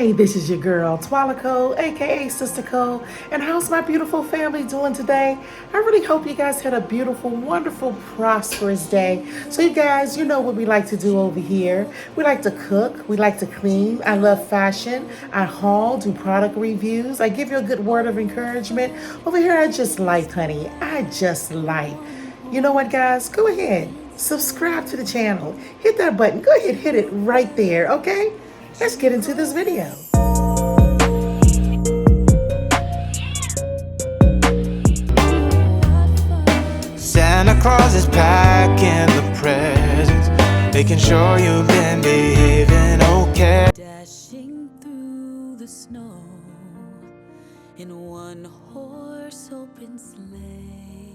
Hey, this is your girl, Twala, aka Sister Cole, and how's my beautiful family doing today? I really hope you guys had a beautiful, wonderful, prosperous day. So you guys, you know what we like to do over here. We like to cook, we like to clean, I love fashion, I haul, do product reviews, I give you a good word of encouragement. Over here, I just like, honey, I just like. You know what, guys? Go ahead, subscribe to the channel, hit that button, go ahead, hit it right there, okay? Let's get into this video. Santa Claus is packing the presents, making sure you've been behaving okay. Dashing through the snow in one horse open sleigh,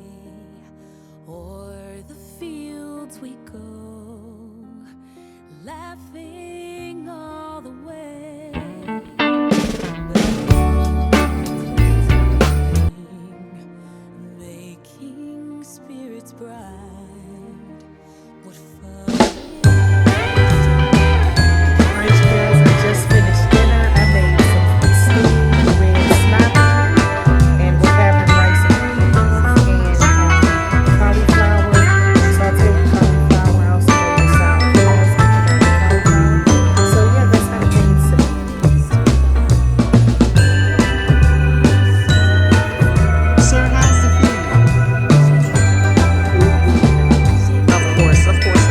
o'er the fields we go, laughing all the way. Making spirits bright. What fun Alright, you guys, I just finished dinner. I made some steamed red snapper, and we're having rice and peas and cauliflower, sauteed cauliflower. I also made sour sauce with cauliflower. So yeah, that's how the things sit. Sir, how's the food? Of course, of course.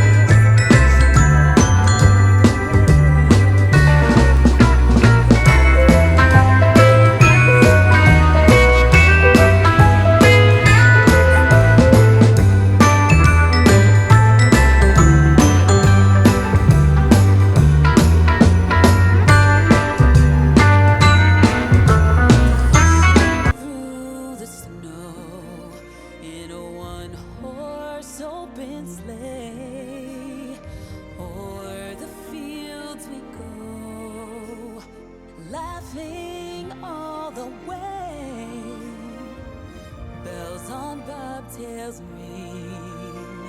through the snow in a one-horse open sleigh, o'er the fields we go, laughing all the way. Bells on bobtails ring,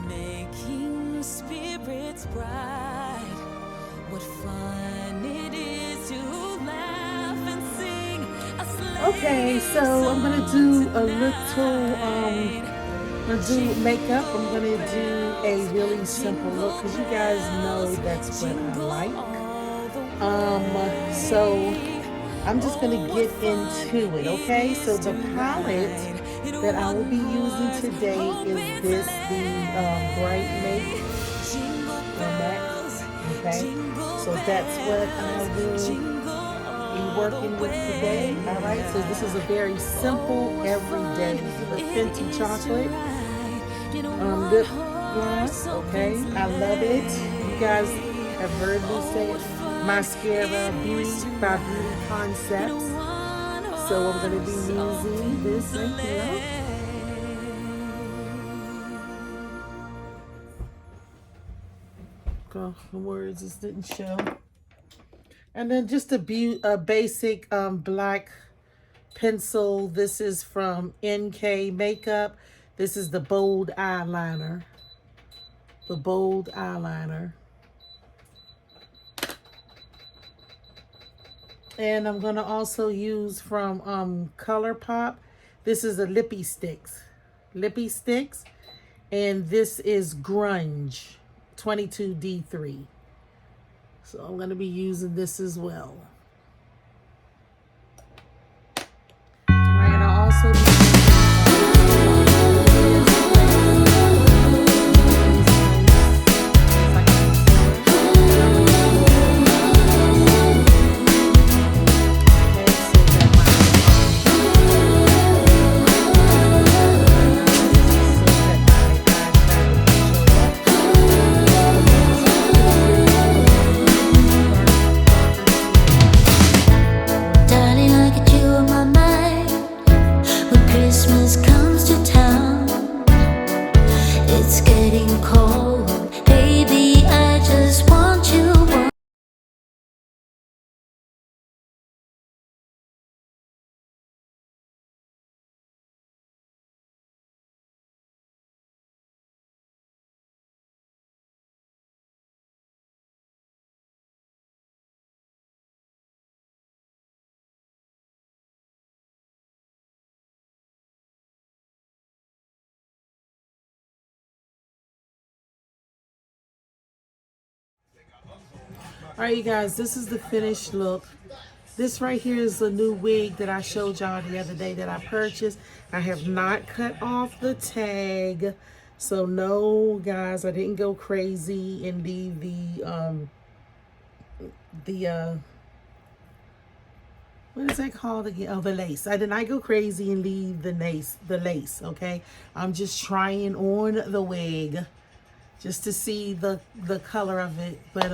making spirits bright. What fun it is to laugh and sing a sleigh. Okay, so I'm gonna do a little, I'm gonna do makeup. I'm gonna do a really simple look because you guys know that's what I like. So I'm just gonna get into it, okay? So the palette that I will be using today is this, the Bright Make Matte, okay? So that's what I will be working with today. All right, so this is a very simple, everyday Fenty chocolate lip gloss. Okay, I love it. You guys have heard me say it. Mascara Beauty by Beauty Concepts. So I'm going to be using this right here. Oh, the words just didn't show. And then just a basic black pencil. This is from NK Makeup. This is the bold eyeliner. The bold eyeliner. And I'm going to also use from ColourPop. This is a Lippy Sticks. Lippy Sticks. And this is Grunge 22D3. So I'm going to be using this as well. And I'll also be Darling, look at you on my mind. All right, you guys, this is the finished look. This right here is the new wig that I showed y'all the other day that I purchased. I have not cut off the tag. So no, guys, I didn't go crazy and leave the what is that called again? Oh, the lace. I did not go crazy and leave the lace, okay? I'm just trying on the wig just to see the color of it. But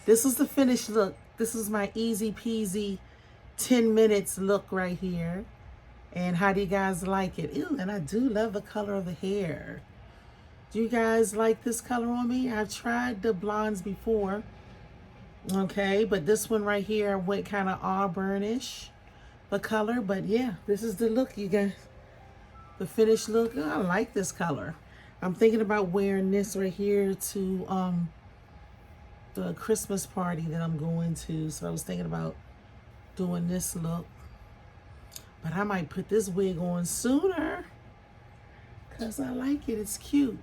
this is the finished look. This is my easy peasy 10 minutes look right here. And how do you guys like it? Ew, and I do love the color of the hair. Do you guys like this color on me? I've tried the blondes before. Okay, but this one right here went kind of auburnish, the color. But yeah, this is the look, you guys. The finished look. Oh, I like this color. I'm thinking about wearing this right here to the Christmas party that I'm going to. So I was thinking about doing this look. But I might put this wig on sooner because I like it. It's cute.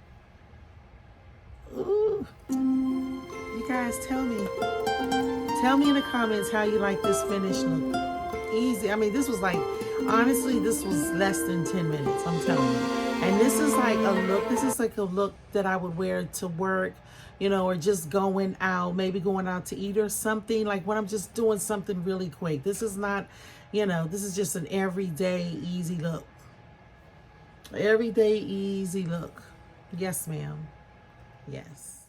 Ooh. You guys tell me. Tell me in the comments how you like this finished look. Easy. I mean, this was like, honestly, this was less than 10 minutes, I'm telling you. And this is like a look, this is like a look that I would wear to work, you know, or just going out, maybe going out to eat or something, like when I'm just doing something really quick. This is not, you know, this is just an everyday easy look. Everyday easy look. Yes, ma'am. Yes.